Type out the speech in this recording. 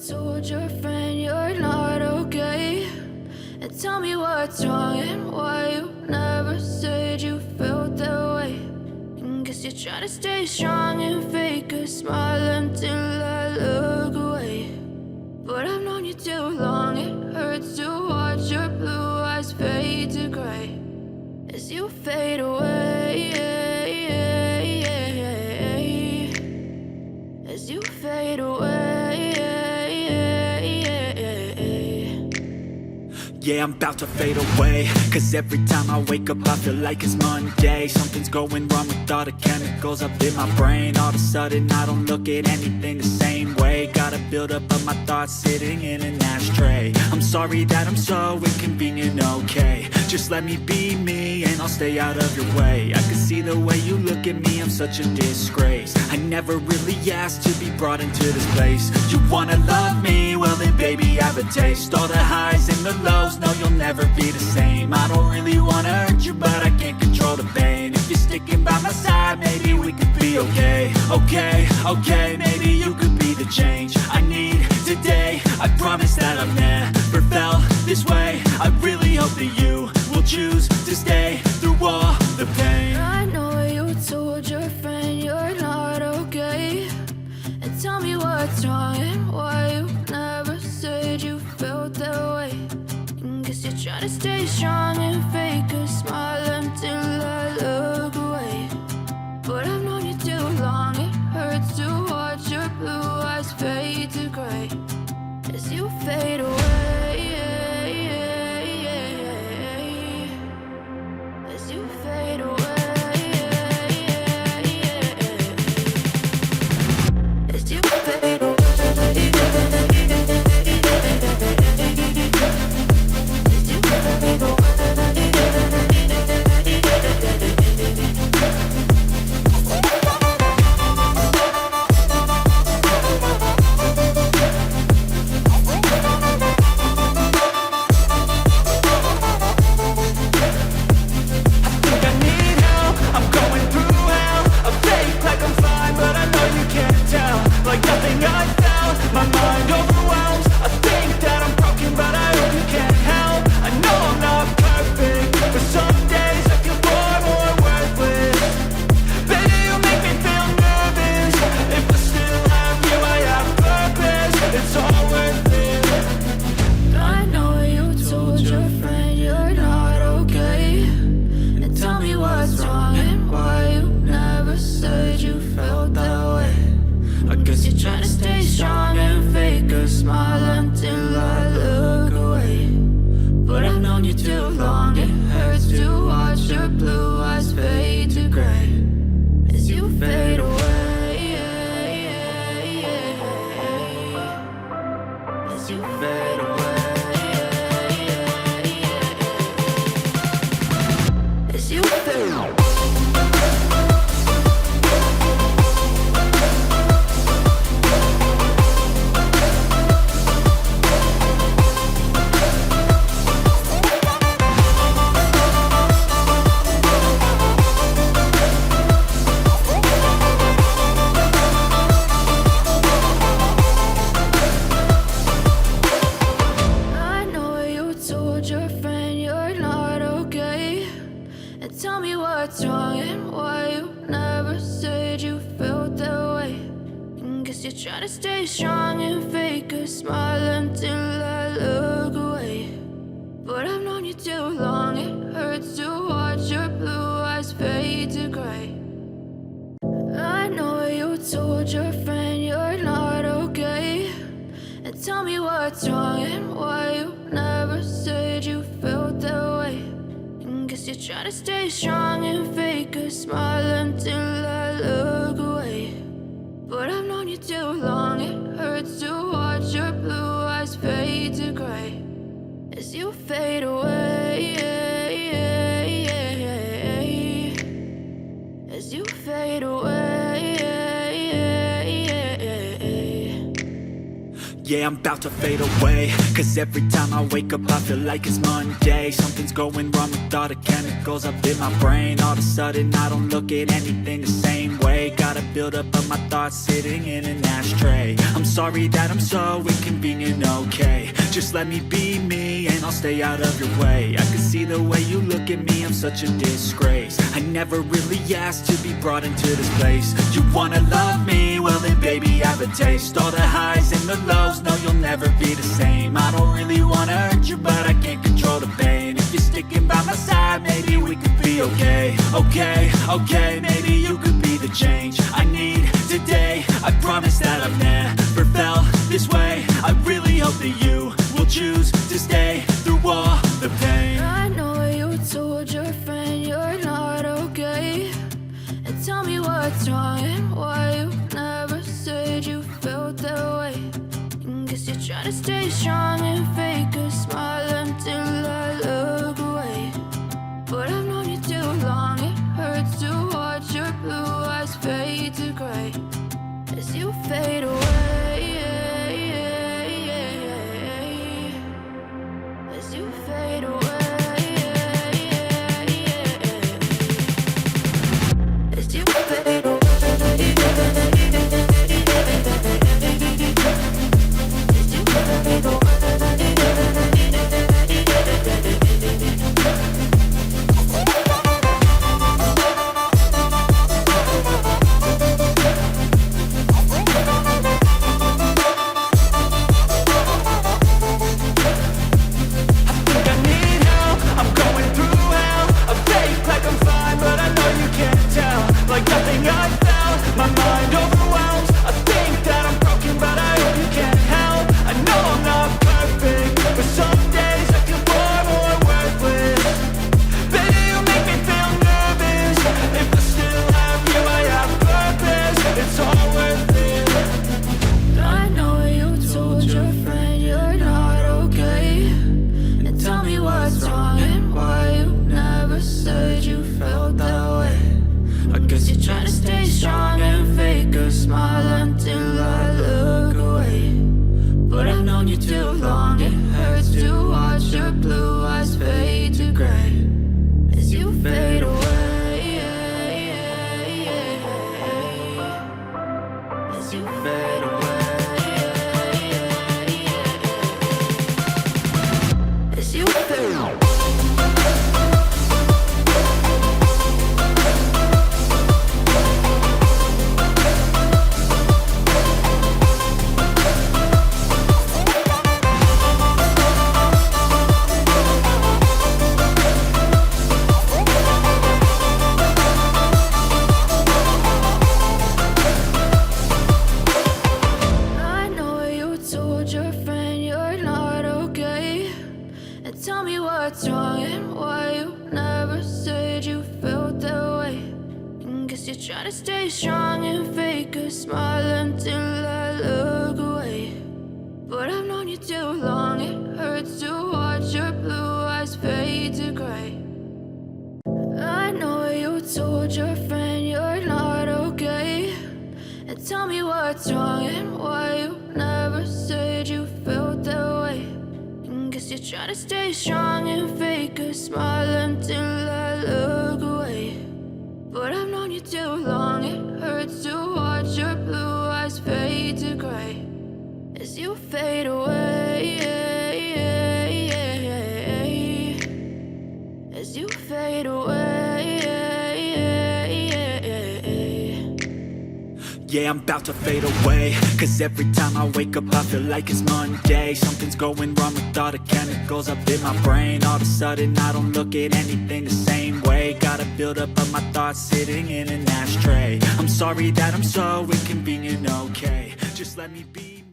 told your friend you're not okay? And tell me what's wrong and why you never said you felt that way. And guess you're trying to stay strong and fake a smile until I look away. But I've known you too long, it hurts to watch your blue eyes fade to grey as you fade away, as you fade away. Yeah, I'm about to fade away, cause every time I wake up I feel like it's Monday. Something's going wrong with all the chemicals up in my brain. All of a sudden I don't look at anything the same way. Got a buildup of my thoughts sitting in an ashtray. I'm sorry that I'm so inconvenient, okay? Just let me be me and I'll stay out of your way. I can see the way you look at me, I'm such a disgrace. I never really asked to be brought into this place. You wanna love me? Well then baby have a taste. All the highs and the lows, no you'll never be the same. I don't really wanna hurt you but I can't control the pain. If you're sticking by my side maybe we could be okay. Okay, maybe you could be the change I need today. I promise that I've never felt this way. I really hope that you will choose to stay through all the pain. I know you told your friend you're not okay. And tell me what's wrong and why you never said you felt that way. And guess you're trying to stay strong and fake a smile until I look away. But I've known you too long, it hurts to watch your blue eyes fade to grey as you fade away, as you fade away, as you fade away. Try to stay strong and fake a smile until I look away. But I've known you too long, it hurts to watch your blue eyes fade to grey as you fade away, as you fade away. Yeah, I'm about to fade away, cause every time I wake up I feel like it's Monday. Something's going wrong with all the chemicals up in my brain. All of a sudden I don't look at anything the same way. way. Got a buildup of my thoughts sitting in an ashtray. I'm sorry that I'm so inconvenient, okay. Just let me be me and I'll stay out of your way. I can see the way you look at me, I'm such a disgrace. I never really asked to be brought into this place. You wanna love me? Well then baby, have a taste. All the highs and the lows, no you'll never be the same. I don't really wanna hurt you, but I can't control the pain. If you're sticking by my side, maybe we could be okay. Okay, maybe you could be the change I need today. I promise that I've never felt this way. I really hope that you will choose to stay through all the pain. I know you told your friend you're not okay, and tell me what's wrong and why you never said you felt that way. Guess you're trying to stay strong and fake a smile until I look away. But I've known you too long, it hurts to watch your blue eyes fade to grey as you fade away. As you fade away. As you fade away. Trying to stay strong and fake a smile until I look away. But I've known you too long, it hurts to watch your blue eyes fade to grey. I know you told your friend you're not okay, and tell me what's wrong and why you never said you felt that way. Guess you're trying to stay strong and fake a smile until I look away. But I've known you too long, it hurts to watch your blue eyes fade to grey as you fade away. As you fade away. Yeah, I'm about to fade away, cause every time I wake up I feel like it's Monday. Something's going wrong with all the chemicals up in my brain. All of a sudden I don't look at anything the same way. Got a buildup of my thoughts sitting in an ashtray. I'm sorry that I'm so inconvenient, okay. Just let me be